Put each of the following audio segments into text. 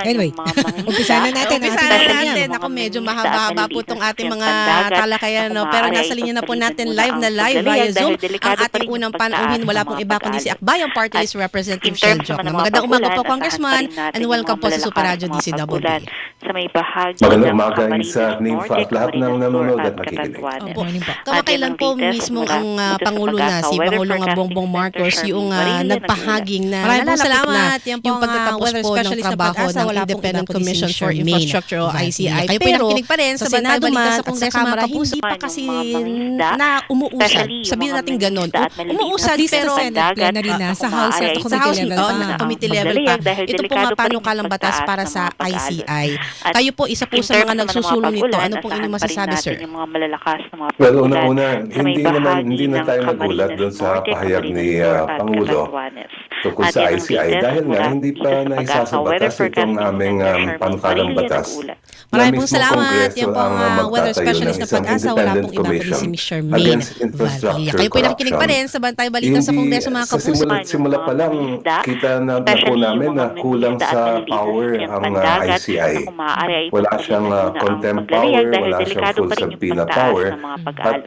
Anyway, umpisa na natin. Umpisa na natin. Ako medyo mahaba-haba po itong ating mga talakayan. No? Pero nasa linya na po natin live via Zoom. Ang ating unang panauhin, wala pong iba kundi si Akbayang Party List Representative Shell Joc. Magandang umaga po, Congressman, and welcome po sa Super Radio DCWB. Sa may bahagi magandang umaga sa NINFA at lahat ng nanonood at nakikinig. Kamakailan po mismo ang Pangulo na si Pangulong Bongbong Marcos yung nagpahaging na nalalapit na yung pagtatapos po ng trabaho ng Independent Commission for Infrastructure o ICI. Kayo po nakikinig pa rin sa Senado man at sa Kamara, hindi pa kasi na umuusad. Sabihin natin ganun. Umuusad pero Senate plenary na, sa House at committee level pa. Ito po nga panukalang batas para sa ICI. Kayo po, isa po sa mga nagsusulong nito. Ano pong inyong masasabi, sir? Well, una-una, hindi na tayo nagulat doon sa pahayag ni Pangulo tungkol sa ICI dahil nga hindi pa naisa sa batas itong aming panukalang batas. Maraming pong salamat. Yan po ang weather specialist na Pag-asa. Wala pong iba kundi si Ms. Charmaine Valdivia. Kayo po nakikinig pa rin sa Bantay Balita sa Kongreso, mga kapuso. Simula pa lang, kita na po namin na kulang sa power ang ICI. Wala siyang contempt power, wala siyang full subpoena power, at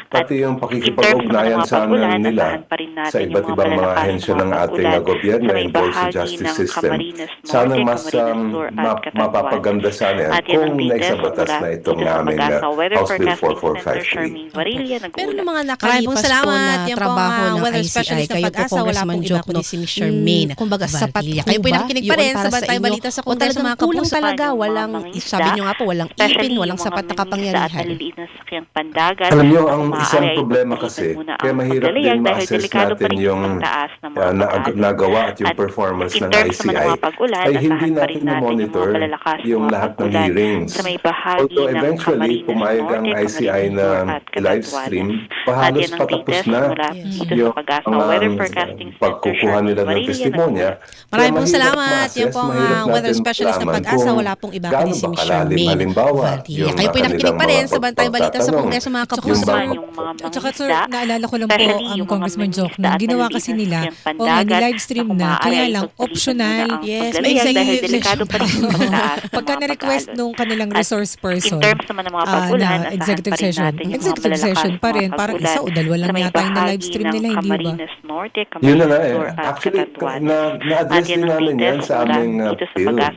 pati yung pakikipag-ugnayan sana nila sa iba't ibang mga ahensya ng ating gobyerno involved sa justice system. Sana mas mapapaganda sana yan kung naisabatas na itong aming House Bill 4453. Pero ng mga nakalipas po na trabaho ng ICI, kayo po, Congressman Joc, si Ms. Charmaine. Kumbaga, sapat kayo po nakikinig pa rin sa Bantay Balita sa Kongreso, mga kapuso. Kulang talaga, sabi nyo nga po, walang ipin, walang sapat na kapangyarihan. Alam nyo, ang isang problema kasi, kaya mahirap din ma-assess natin yung nagawa at yung performance ng ICI, ay hindi natin na-monitor yung lahat ng hearings. Although eventually, pumayag ang ICI na live stream, halos patapos na yung pagkukuha nila ng testimonya. Maraming pong salamat. Yan po ang weather specialist na Pag-asa. Wala pong iba kundi si Ms. Charmaine Valdivia. Kayo po nakikinig pa rin sa Bantay Balita sa Kongreso, mga kapuso. At saka, sir, naalala ko lang po ang Congressman Joc, nung ginawa kasi nila, ni-live stream na, kaya lang, optional. Yes, may executive session pa rin. Pagka na-request nung kanilang resource person na executive session pa rin, parang isa o dalawa lang yata yung na-live stream nila, hindi ba? Yun na nga eh. Actually, na-address din namin yan sa aming bill na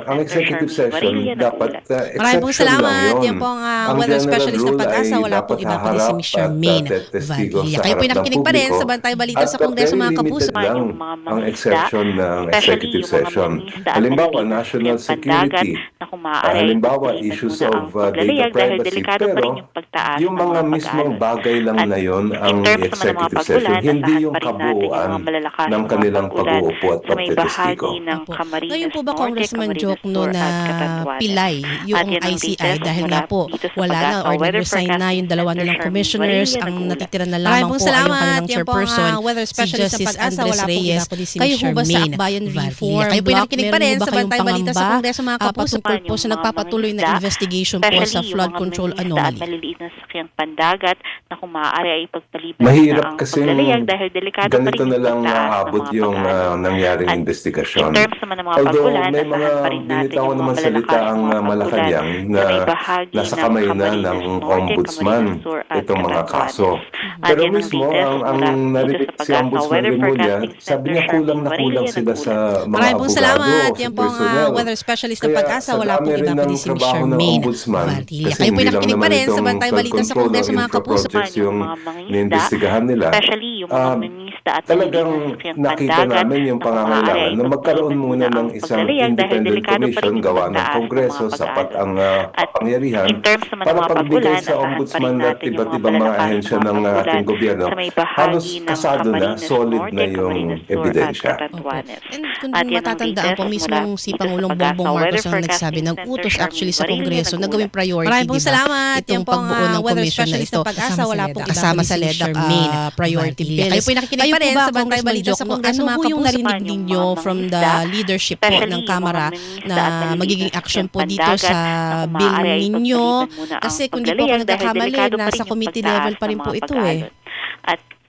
ang executive session dapat Maraming pong exception lang salamat. yun. Yan po ang weather specialist na Pag-asa. Wala pong iba kundi si Ms. Charmaine Valdivia. Kayo po nakikinig pa rin sa Bantay Balita sa Kongreso, mga kapuso. Lang ang exception ng executive session. Halimbawa, national security. Halimbawa, issues of data privacy. Pero yung mga mismong bagay lang na yun ang executive session, hindi yung kabuuan ng kanilang pag-uupo at pagtitestigo. Ngayon po ba, Congressman Joc, no, na pilay yung ICI dahil nga po wala na or nag-resign na yung dalawa nilang commissioners, ang natitira na lamang po ay yung kanilang chairperson, si Justice Andres Reyes. Kayo po ba sa Akbayan Reform? Kayo po nakikinig pa rin sa Bantay Balita sa Kongreso, mga kapuso, po sa nagpapatuloy na investigation po sa flood control anomaly. Mahirap kasi ganito na lang naabot yung nangyaring investigasyon. Although may mga binitawan naman salita ang Malacanang na nasa kamay na ng ombudsman itong mga kaso. Pero mismo, ang narinig si Ombudsman Remulla, sabi niya kulang na kulang sila sa mga maraming pong abogado. salamat. Yan po ang weather specialist ng Pag-asa. Wala pong iba kundi si Ms. Charmaine Valdivia. Kayo po nakikinig pa rin sa Bantay Balita sa Kongreso, mga kapuso. Yung niimbestigahan nila. Talagang nakita namin yung pangangailangan na magkaroon muna ng isang independent commission gawa ng Kongreso, sapat ang kapangyarihan para pagbigay sa ombudsman at iba't ibang mga ahensya ng ating gobyerno, halos kasado na, solid na yung ebidensya. And kung matatandaan po, mismo si Pangulong Bongbong Marcos ang nagsabi ng utos actually sa Kongreso na gawing priority, Maraming pong salamat. Itong pagbuo ng commission na ito. Pag-asa, wala pong kasama sa LEDAP priority bill. Kayo po nakikinig pa rin sa Bantay Balita sa Kongreso, mga kapuso. Ano yung narinig ninyo from the leadership po ng Kamara na magiging action po dito sa bill ninyo? Kasi kung di po ako nagkakamali, nasa committee level pa rin po ito eh.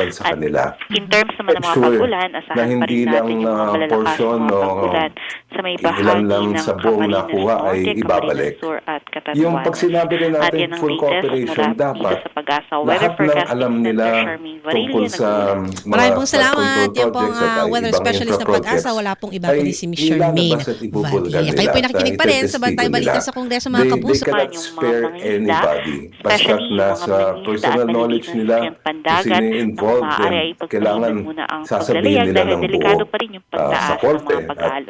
laban sa kanila. In terms naman ng mga Sure pag-ulan, na asahan pa hindi rin lang natin yung mga malalakas portion na mga o pag-ulan sa may ilan bahagi lang ng sa buong Camarines nakuha ay Norte, ibabalik. Camarines Sur at Yung Catanduanes. pag sinabi rin At natin yan ang full latest cooperation, mula dito dapat sa Pag-asa Weather lahat ng Forecasting alam Center, nila Charmaine tungkol Varilla, sa nag-uulat. Maraming mga pong flood control salamat. Yan po ang projects at weather ibang specialist infra ng Pag-asa. projects Wala pong iba ay kundi si Miss Charmaine ilalabas at ibubulgan Vadilla. nila Kayo po at nakikinig pa rin sa itetestigo Bantay Balita nila. sa Kongreso, mga They kapuso. cannot Yung mga spare mangingisda, anybody. Basta't especially yung mga nasa mangingisda personal at knowledge maliligo nila ng kung pandagat sino yung na involved, maaari ay kailangan pagpahingan muna ang sasabihin paglalayag nila dahil ng delikado buo pa rin yung sa pagtaas ng korte mga at pag-alon.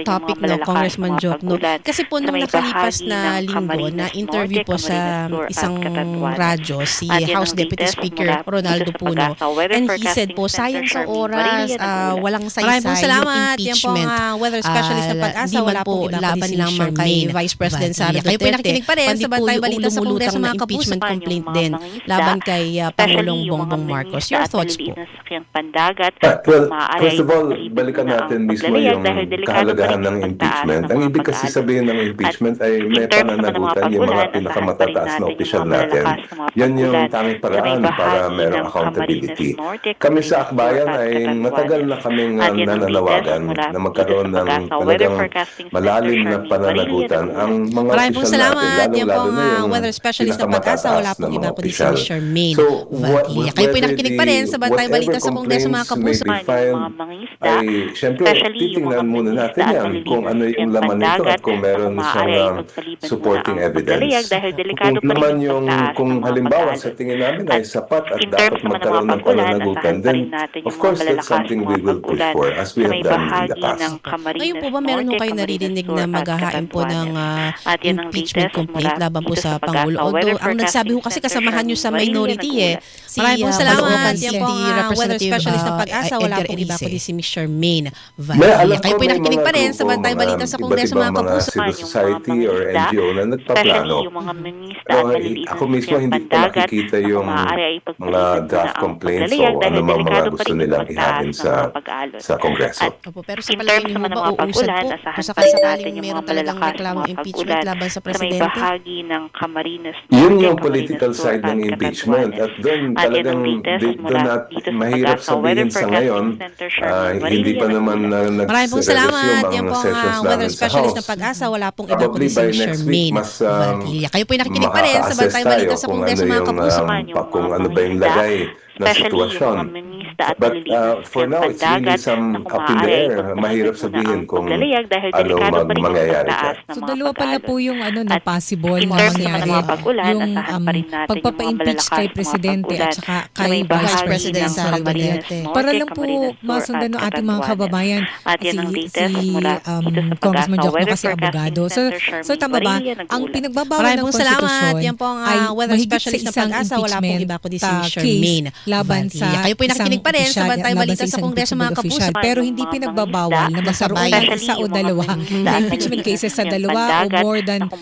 topic, no, Congressman Joke, no? Kasi po nung nakalipas na linggo, na interview po sa isang radyo si House Deputy Speaker Ronaldo Puno, and he said po, sayang sa oras, walang Maraming pong saysay yung salamat. Yan po impeachment. ang weather specialist ng Pag-asa. Di man Wala po pong laban lamang kay Vice President Sara Kayo po Duterte, nakikinig pa rin pandi sa po Bantay yung Balita sa Kongreso, lumulutang na mga kapuso. impeachment Yung complaint mga din mangingisda, laban kay Pangulong especially yung Bongbong mga Marcos. mangingisda Your at thoughts po? maliliit na sakyang pandagat, Well, maaari first of ay all, makalibot balikan muna ang natin mismo paglalayag yung dahil delikado pa kahalagahan rin ng yung pagtaas impeachment. ng Ang mga ibig kasi pag-aalon. sabihin ng impeachment ay may In terms naman ng mga pananagutan yung mga pag-ulan, pinakamatatas na opisyal natin. Yan yung tanging paraan para merong accountability. Kami sa Akbayan ay matagal na kaming nananawagan na magkaroon ng talagang malalim malalim na pananagutan ang mga Maraming pong opisyal natin, salamat. Yan lalo pong na yung weather specialist ng Pag-asa. Wala pinakamataas pong na iba mga kundi si opisyal. Charmaine So, Vadilla. Kayo po nakikinig pa rin sa Bantay Balita sa Kongreso, mga kapuso. may be filed, ay syempre titingnan muna natin yan kung ano yung laman nito at kung meron siyang supporting evidence. Kung naman kung halimbawa sa tingin namin ay sapat at dapat magkaroon ng pananagutan, then of course that's something we will push for as we have done in the past. Ngayon po ba meron ho kayo naririnig na maghahain po ng impeachment complaint laban po sa Pangulo? Although, ang nagsabi ho kasi kasamahan nyo sa minority Maraming pong salamat. Yan po ang weather Representative specialist ng Pag-asa. Wala Edgar pong iba Erice. kundi Si Miss Charmaine May alam Vadilla. Kayo ko po may nakikinig mga pa rin sa grupo, Bantay Balita sa Kongreso, iba't mga ibang kapuso. civil society or NGO na nagpaplano. Ako mismo hindi ko nakikita yung mga draft complaints o ano mga gusto nilang ihain sa Kongreso. Opo, pero sa palagay niyo ba uusad po kung sakaling meron talagang reklamong impeachment laban sa Presidente? bahagi ng Camarines Yun Norte, yung Camarines political Sur side ng at impeachment Catanduanes. at doon At yan talagang ang latest mula dito sa mahirap Pag-asa Weather sabihin sa ngayon, Forecasting Center, Charmaine hindi pa Varilla, naman Maraming pong nag-resume salamat. Yan ang po ang sessions weather namin sa specialist House. ng Pag-asa. Wala pong iba Probably kundi si by Miss next week, Charmaine mas Vadilla. Kayo po yung nakikinig pa rin sa makaka-assess Bantay Balita tayo sa kung Kongreso, ano mga yung, kapuso. kung ano ba yung lagay na sitwasyon. But for now, it's really some up in the air. Mahirap sabihin kung ano mangyayari dyan. So dalawa pala po yung na possible in na terms naman mangyari. ng mga pag-ulan, Yung asahan pa rin natin yung pagpapa-impeach mga kay malalakas Presidente na mga at saka pag-ulan kay na may Vice bahagi President ng Sara Camarines Duterte. Norte, Para lang po Camarines Sur masundan ng at ating mga Catanduanes. kababayan, At yan ang latest mula dito sa Congressman Pag-asa Jocno Weather kasi Forecasting abogado. So Center, tama ba? Varilla, Ang nag-uulat. pinagbabawal Maraming ng pong salamat. konstitusyon Yan po ang ay weather mahigit sa specialist ng isang Pag-asa. Wala pong iba kundi si Miss case Charmaine laban sa Vadilla. Kayo po yung nakikinig pa rin sa isang Bantay laban Balita sa isang Kongreso, mga impeachable kapuso. official. Pero hindi Yung mga pinagbabawal na magkaroon ng isa o dalawa na impeachment cases sa dalawa o more than two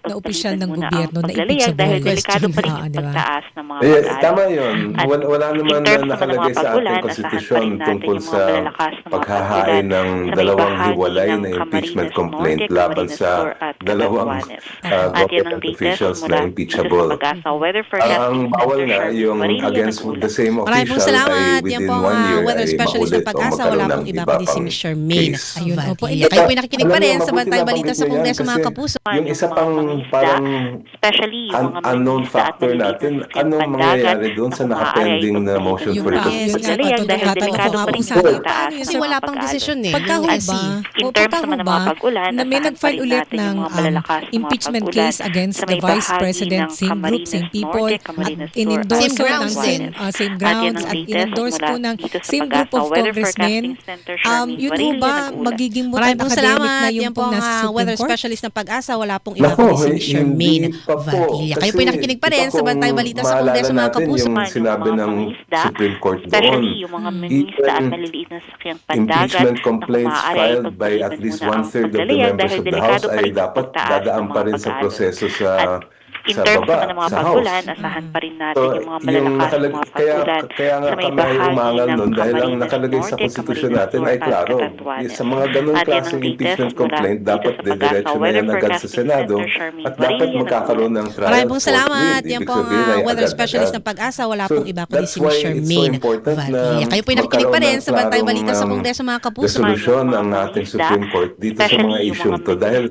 na opisyal ng gobyerno na impeachable. dahil delikado pa rin yung Di ba? pagtaas ng mga Eh, pag-alon. tama yun. At Wala naman in na terms naman ng nakalagay mga sa pag-ulan, ating asahan konstitusyon pa rin natin tungkol yung mga sa malalakas na mga paghahain pag-ulan ng sa may dalawang bahagi hiwalay ng na impeachment Camarines complaint Norte, laban Camarines sa Sur at dalawang Catanduanes. At yan ang government latest officials mula na dito impeachable. sa Pag-asa Weather Ang Forecasting bawal Center, nga Charmaine yung Varilla, against nag-uulat. the same Maraming pong official ay salamat. Yan within po ang 1 year weather ay specialist ng maulit o Pag-asa. Wala magkaroon pong ng iba iba kundi si pang Miss Charmaine case. Ayun, opo. Vadilla. Kayo po yung nakikinig pa rin sa Mabuti Bantay Balita sa nabanggit mo yan Kongreso, mga kasi kapuso. yung isa pang parang especially yung mga unknown mangingisda at factor maliliit na natin, sasakyan anong pandagat mangyayari doon sa na kung maaari ay nakapending na motion pagpaliban for muna ang Yes, reconsideration? nga, paglalayag dahil tatanong delikado nga pa po rin sa yung akin, pagtaas paano yun? ng Kasi mga wala pang pag-alon. desisyon eh. Pagka ho Yung ba, SC. In o terms pagka ho naman ng ba, mga pag-ulan, na may asahan pa nag-file rin ulit natin ng yung mga malalakas na mga impeachment pag-ulan case against sa the may Vice bahagi President, ng same group, Camarines same people, Norte, at Camarines Sur in-endorse at Same po grounds ng din. same At yan grounds ang at latest in-endorse mula po ng dito sa same group Pag-asa of Weather congressmen. Forecasting Center, Charmaine Yun ho Varilla, ba nag-uulat. magiging Maraming mutan pong academic na salamat. yung Yan po pong ang nasa Supreme weather Court? specialist ng Pag-asa. Wala pong iba Nako, kundi si Miss Charmaine hindi pa po. Vadilla. Kayo po yung nakikinig pa rin sa Bantay Balita sa Kongreso, mga kapuso. Yung sinabi ng Supreme Court doon, Especially yung mga mangingisda at even maliliit na sasakyang pandagat impeachment na kung complaints maaari ay filed by at pagpaliban least muna ang 1/3 of the paglalayag members dahil of the delikado House pa ay rin yung dapat pagtaas dadaan ng pa mga rin sa pag-alon. proseso At in sa terms baba, naman ng mga sa pag-ulan, House. asahan pa rin natin So, yung mga malalakas na mga pag-ulan kaya nga sa may kami ay bahagi umangal ng nun dahil ang Camarines nakalagay sa Norte, konstitusyon Camarines natin Sur ay at klaro. Catanduanes. Sa mga ganun At yan ang klaseng latest impeachment mula complaint, dito dapat sa Pag-asa didiretso na Weather yan agad sa Forecasting Senado Center, Charmaine at dapat Varilla, magkakaroon ng trial Maraming pong salamat. forthwith. Yan Ibig po ang sabihin ay weather specialist agad-agad. ng Pag-asa. Wala So, pong iba kundi that's si why Miss it's so Charmaine important na Vadilla. Kayo po yung nakikinig pa rin sa Bantay Balita sa Kongreso, mga kapuso. resolusyon ng ating Supreme Court dito sa mga issue to dahil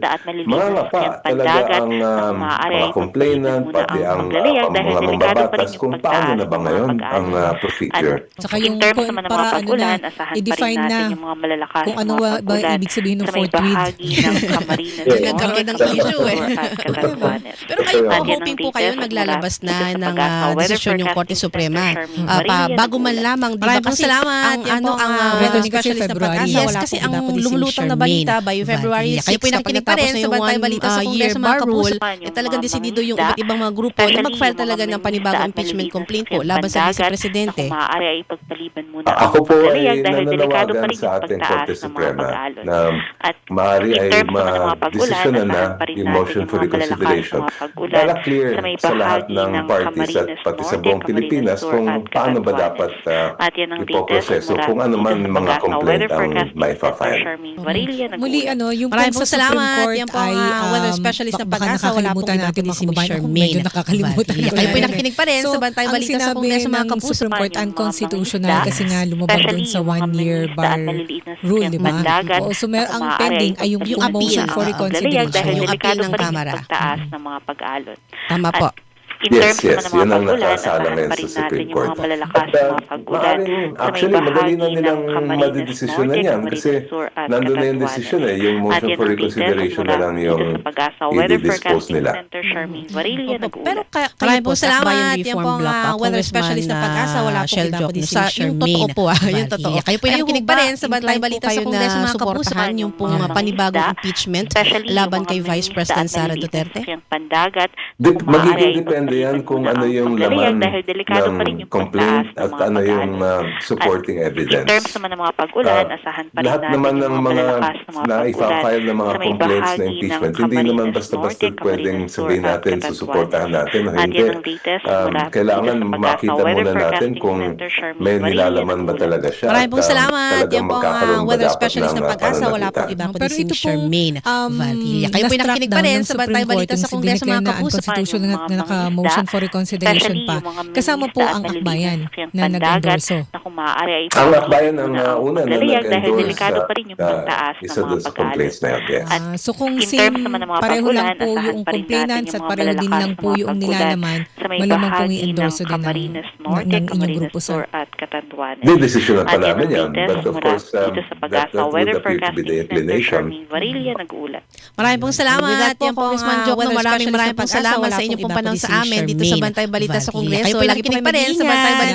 mga nga pa talaga ang mga complainant, pati ang mga mambabatas kung paano na ba ngayon ang procedure. Saka In yung terms naman ng mga para pag-ulan, na, asahan pa rin i-define natin na yung mga malalakas kung na ano mga ba pag-ulan ibig sabihin ng sa may fourth read. bahagi ng Camarines Yes. Nagkaroon ng Norte, issue eh. Camarines Sur at Catanduanes. Pero kayo po, At yan ang hoping po kayo latest naglalabas mula na dito sa ng Pag-asa Weather desisyon yung Korte Forecasting Suprema. Center, Charmaine Varilla, Bago man nag-uulat. lamang, di ba? Maraming Kasi salamat. ang Yan po ang ang weather Recording kasi specialist ng February. Pag-asa, Yes, wala kasi pong ang iba kundi si lumulutang na Charmaine balita by February 6 Kayo po yung nakikinig pa rin sa Bantay Balita sa Kongreso, mga kapuso. Talagang desidido yung iba't ibang mga grupo na mag-file talaga ng panibagong impeachment complaint po laban sa Vice Presidente. Na kung maaari ay pagpaliban muna Ako po ay dahil delikado pa nananawagan rin sa yung ating pagtaas Korte ng mga Suprema pag-alon. na At maaari in ay terms naman ng mga pag-ulan, ma-desisyonan na asahan pa rin yung natin motion yung for mga malalakas reconsideration na mga pag-ulan para clear sa may sa lahat bahagi ng ng parties at Camarines pati sa Norte, buong Camarines Pilipinas Sur kung at paano ba Catanduanes. dapat At yan ang latest ipoproseso mula kung ano dito man sa mga Pag-asa complaint Weather ang Forecasting may Center, file. Charmaine Varilla, Muli nag-uulat. yung Maraming pong pong sa Supreme salamat. Court Yan po ay ang weather specialist ng baka Pag-asa. Wala pong nakakalimutan iba natin kundi mga si Miss kababayan ako, Charmaine medyo nakakalimutan Valdivia. ko Kayo na po rin nakikinig pa rin sa Bantay Balita sa Kongreso, mga kapuso. Supreme Court yung mga unconstitutional mangingisda, kasi nga lumabag dun especially sa yung mga 1-year mangingisda bar at maliliit na rule, sasakyang di ba? pandagat Oo, so na ang maaari pending ay yung yung motion appeal, for ang reconsideration. dahil Yung delikado appeal ng pa rin Kamara. yung pagtaas ng mga pag-aalon. Tama po. In Yes, terms yes. naman ng Yun mga ang pag-ulan, nakasala asahan ngayon pa sa rin natin Supreme yung Court. mga malalakas na mga pag-ulan Maaaring, sa may actually, madali na bahagi nilang ng Camarines madedesisyon na Norte, yan Camarines kasi Sur at nandun na yung Catanduanes. desisyon eh. Yung At motion yan for ang latest reconsideration na mula lang dito yung sa Pag-asa Weather i-dispose Forecasting nila. Center, Charmaine Varilla, Pero nag-uulat. kayo Maraming po po sa Akbayan salamat. Yan Reform pong Block, weather Congressman specialist na Pag-asa. Wala pong Shell iba Joc, kundi si sa yung Charmaine totoo po, yung Valdivia. totoo. Kayo po Kayo nakikinig po pa ba, rin sa Bantay inclined po Balita sa kayo Kongreso, na mga kapuso, suportahan yung pong mga panibagong mangingisda, impeachment especially laban yung kay mga Vice mangingisda President at Sara maliliit na Duterte? sasakyang pandagat na kung maaari Magiging ay depende yan pagpaliban kung muna ano ang yung paglalayag laman dahil delikado pa rin ng yung complaint pagtaas ng at mga ano yung pag-aalon. supporting At evidence. in terms naman ng mga pag-ulan, asahan pa rin Lahat natin naman yung ng mga mga malalakas na mga pag-ulan na-file ng mga sa may complaints na bahagi ng impeachment, hindi naman Camarines basta-basta Norte, pwedeng Camarines Sur sabihin at natin Catanduanes. susuportahan natin o At hindi. yan ang latest mula Kailangan dito sa Pag-asa makita Weather muna natin Forecasting kung Center, Charmaine may Varilla, nilalaman ba nag-uulat. talaga siya. Maraming pong at, salamat. talagang Yan pong magkakaroon ba weather dapat specialist ng ng Pag-asa. Wala pananagutan. pong iba No, kundi pero si ito po, Charmaine Valdivia. Kayo po nakikinig pa rin sa Bantay Balita sa Kongreso, mga kapuso. Constitutional na naka-motion for reconsideration pa. Kasama po ang akbayan na nag-endorso. Na kung maaari ay Ang akbayan ang una na paglalayag dahil nag-endorse delikado pa rin yung pagtaas ng isa mga doon sa pag-aalon. complaints na yun. Yes. At So kung in same, terms naman ng mga pareho pag-ulan, lang po asahan yung pa rin complainants natin at yung mga pareho din malalakas lang na po mga yung pag-ulan nilalaman, sa may malamang pong bahagi i-endorso ng din Camarines ng Norte, inyong Camarines grupo, Sur sir. at Catanduanes. Didesisyonan pa At yan namin ang yan. latest But of mula course, dito sa Pag-asa that Weather would appear to be the Forecasting Center, inclination. Charmaine Varilla, nag-uulat. Maraming pong salamat. With that po, Yan pong Congressman Joc, weather maraming specialist ng pong Pag-asa. salamat Wala sa pong inyong iba pong panahon kundi sa si amin dito sa Charmaine Bantay Balita sa Valdivia. Kongreso. Kayo po Lagi po nakikinig kayo pa rin sa Bantay mag-ingat. Balita